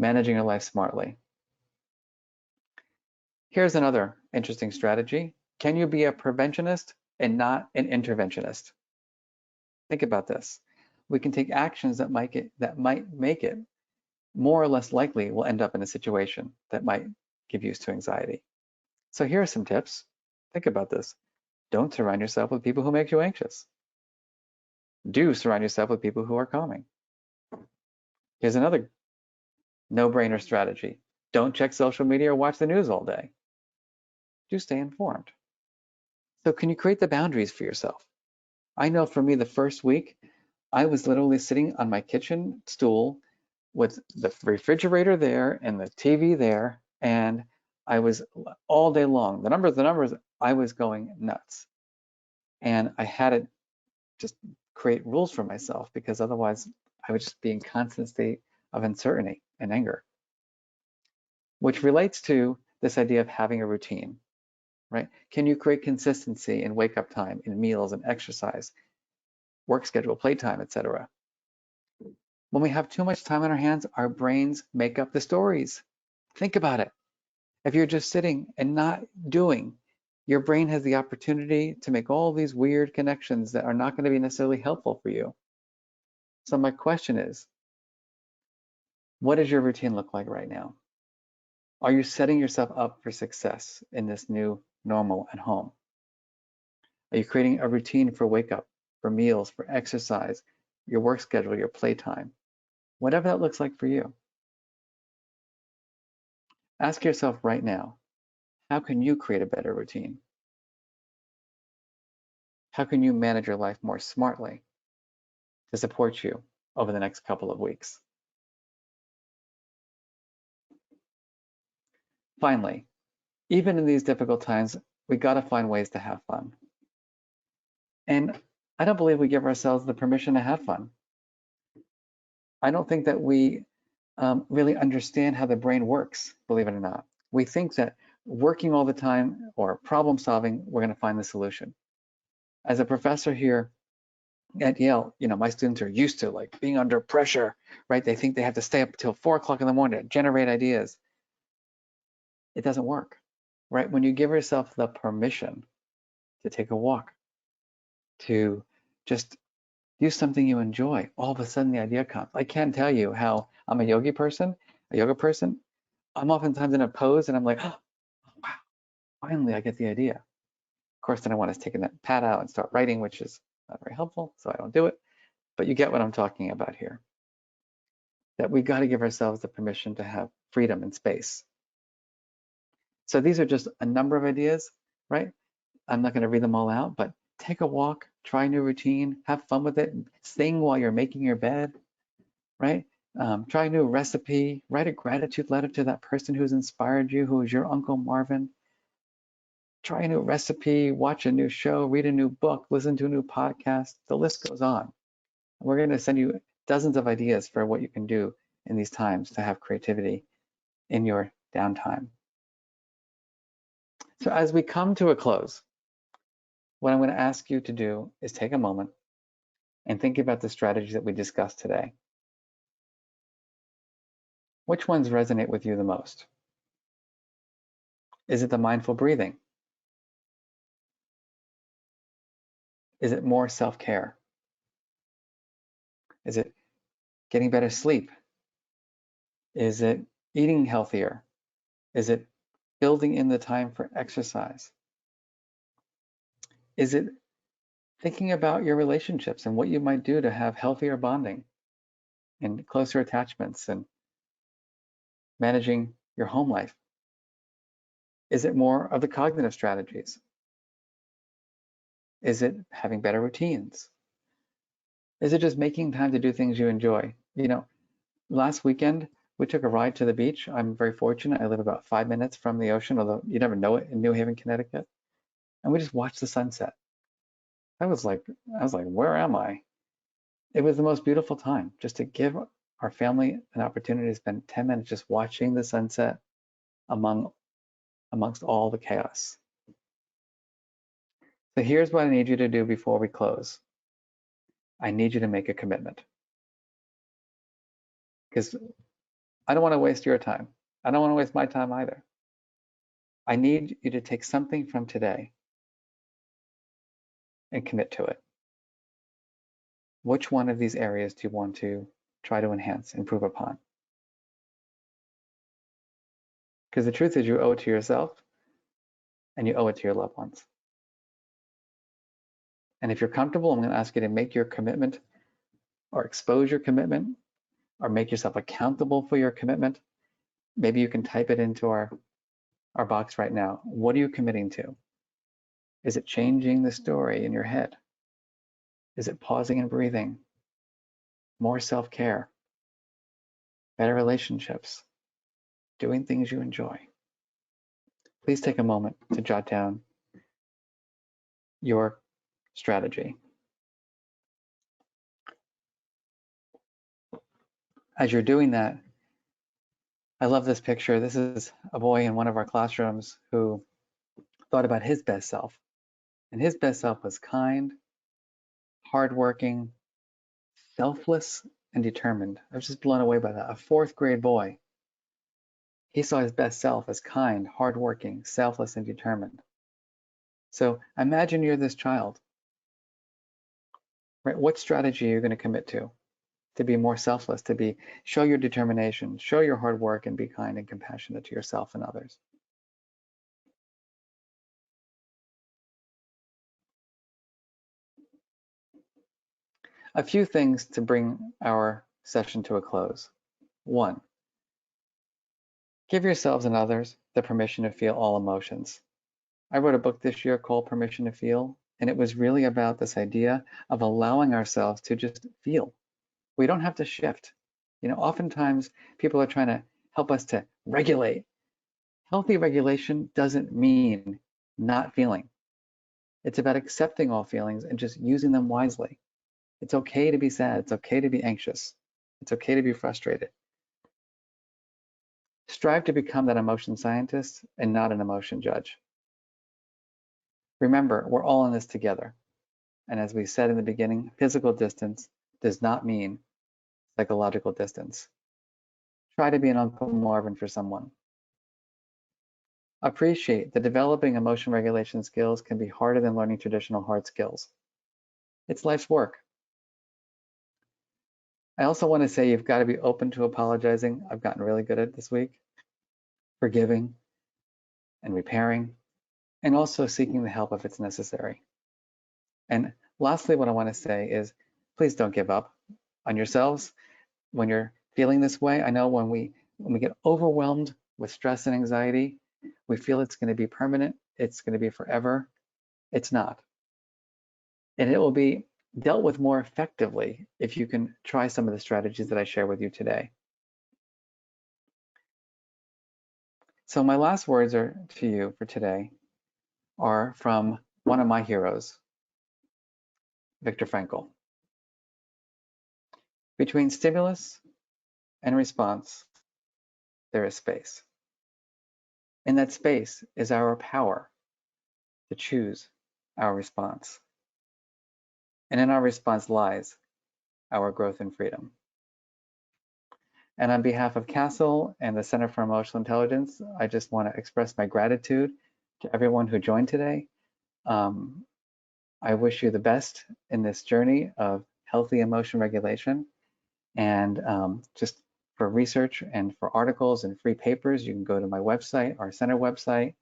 managing your life smartly. Here's another interesting strategy. Can you be a preventionist and not an interventionist? Think about this. We can take actions that might make it more or less likely we'll end up in a situation that might give use to anxiety. So here are some tips. Think about this. Don't surround yourself with people who make you anxious. Do surround yourself with people who are calming. Here's another no-brainer strategy. Don't check social media or watch the news all day. Do stay informed. So can you create the boundaries for yourself? I know for me, the first week, I was literally sitting on my kitchen stool with the refrigerator there and the TV there, and I was all day long. The numbers, I was going nuts. And I had to just create rules for myself because otherwise I would just be in constant state of uncertainty and anger, which relates to this idea of having a routine, right? Can you create consistency in wake up time, in meals and exercise, work schedule, playtime, etc.? When we have too much time on our hands, our brains make up the stories. Think about it. If you're just sitting and not doing, your brain has the opportunity to make all these weird connections that are not going to be necessarily helpful for you. So my question is, what does your routine look like right now? Are you setting yourself up for success in this new normal at home? Are you creating a routine for wake up, for meals, for exercise, your work schedule, your playtime, whatever that looks like for you? Ask yourself right now, how can you create a better routine? How can you manage your life more smartly to support you over the next couple of weeks? Finally, even in these difficult times, we got to find ways to have fun. And I don't believe we give ourselves the permission to have fun. I don't think that we really understand how the brain works, believe it or not. We think that working all the time or problem solving, we're going to find the solution. As a professor here at Yale, my students are used to like being under pressure, right? They think they have to stay up till 4 o'clock in the morning to generate ideas. It doesn't work, right? When you give yourself the permission to take a walk, to just do something you enjoy, all of a sudden the idea comes. I can't tell you how I'm a yoga person. I'm oftentimes in a pose and I'm like, oh, wow, finally I get the idea. Of course, then I want to take that pad out and start writing, which is not very helpful, so I don't do it. But you get what I'm talking about here. That we got to give ourselves the permission to have freedom and space. So these are just a number of ideas, right? I'm not going to read them all out, but take a walk, try a new routine, have fun with it, sing while you're making your bed, right? Try a new recipe, write a gratitude letter to that person who's inspired you, who is your Uncle Marvin. Try a new recipe, watch a new show, read a new book, listen to a new podcast. The list goes on. We're going to send you dozens of ideas for what you can do in these times to have creativity in your downtime. So as we come to a close, what I'm going to ask you to do is take a moment and think about the strategies that we discussed today. Which ones resonate with you the most? Is it the mindful breathing? Is it more self-care? Is it getting better sleep? Is it eating healthier? Is it building in the time for exercise? Is it thinking about your relationships and what you might do to have healthier bonding and closer attachments and managing your home life? Is it more of the cognitive strategies? Is it having better routines? Is it just making time to do things you enjoy? Last weekend, we took a ride to the beach. I'm very fortunate. I live about 5 minutes from the ocean, although you never know it in New Haven, Connecticut. And we just watched the sunset. I was like, where am I? It was the most beautiful time just to give our family an opportunity to spend 10 minutes just watching the sunset amongst all the chaos. So here's what I need you to do before we close. I need you to make a commitment. Because I don't want to waste your time. I don't want to waste my time either. I need you to take something from today and commit to it. Which one of these areas do you want to try to enhance, improve upon? Because the truth is you owe it to yourself and you owe it to your loved ones. And if you're comfortable, I'm going to ask you to make your commitment or expose your commitment or make yourself accountable for your commitment. Maybe you can type it into our box right now. What are you committing to? Is it changing the story in your head? Is it pausing and breathing? More self-care, better relationships, doing things you enjoy? Please take a moment to jot down your strategy. As you're doing that, I love this picture. This is a boy in one of our classrooms who thought about his best self. And his best self was kind, hardworking, selfless, and determined. I was just blown away by that. A fourth grade boy. He saw his best self as kind, hardworking, selfless, and determined. So imagine you're this child, right? What strategy are you going to commit to be more selfless, to show your determination, show your hard work, and be kind and compassionate to yourself and others? A few things to bring our session to a close. One, give yourselves and others the permission to feel all emotions. I wrote a book this year called Permission to Feel, and it was really about this idea of allowing ourselves to just feel. We don't have to shift. Oftentimes people are trying to help us to regulate. Healthy regulation doesn't mean not feeling. It's about accepting all feelings and just using them wisely. It's okay to be sad. It's okay to be anxious. It's okay to be frustrated. Strive to become that emotion scientist and not an emotion judge. Remember, we're all in this together. And as we said in the beginning, physical distance does not mean psychological distance. Try to be an Uncle Marvin for someone. Appreciate that developing emotion regulation skills can be harder than learning traditional hard skills. It's life's work. I also want to say you've got to be open to apologizing. I've gotten really good at it this week. Forgiving and repairing, and also seeking the help if it's necessary. And lastly, what I want to say is please don't give up on yourselves when you're feeling this way. I know when we get overwhelmed with stress and anxiety, we feel it's going to be permanent, it's going to be forever. It's not. And it will be dealt with more effectively if you can try some of the strategies that I share with you today. So my last words to you for today are from one of my heroes, Viktor Frankl. Between stimulus and response, there is space. In that space is our power to choose our response. And in our response lies our growth and freedom. And on behalf of CASEL and the Center for Emotional Intelligence, I just want to express my gratitude to everyone who joined today. I wish you the best in this journey of healthy emotion regulation. And just for research and for articles and free papers, you can go to my website, our center website.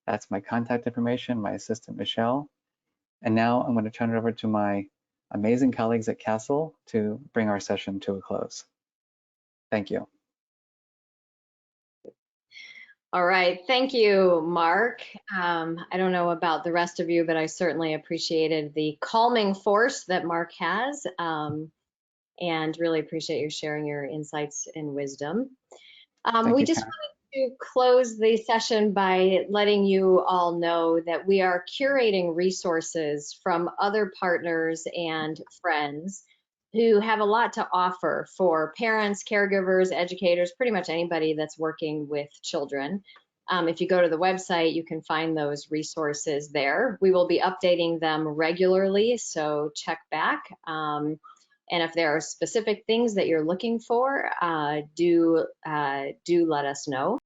That's my contact information, my assistant, Michelle. And now I'm going to turn it over to my amazing colleagues at CASEL to bring our session to a close. Thank you. All right, thank you, Mark. I don't know about the rest of you, but I certainly appreciated the calming force that Mark has, and really appreciate you sharing your insights and wisdom. We just wanted to close the session by letting you all know that we are curating resources from other partners and friends who have a lot to offer for parents, caregivers, educators, pretty much anybody that's working with children. If you go to the website, you can find those resources there. We will be updating them regularly, so check back. And if there are specific things that you're looking for, do let us know.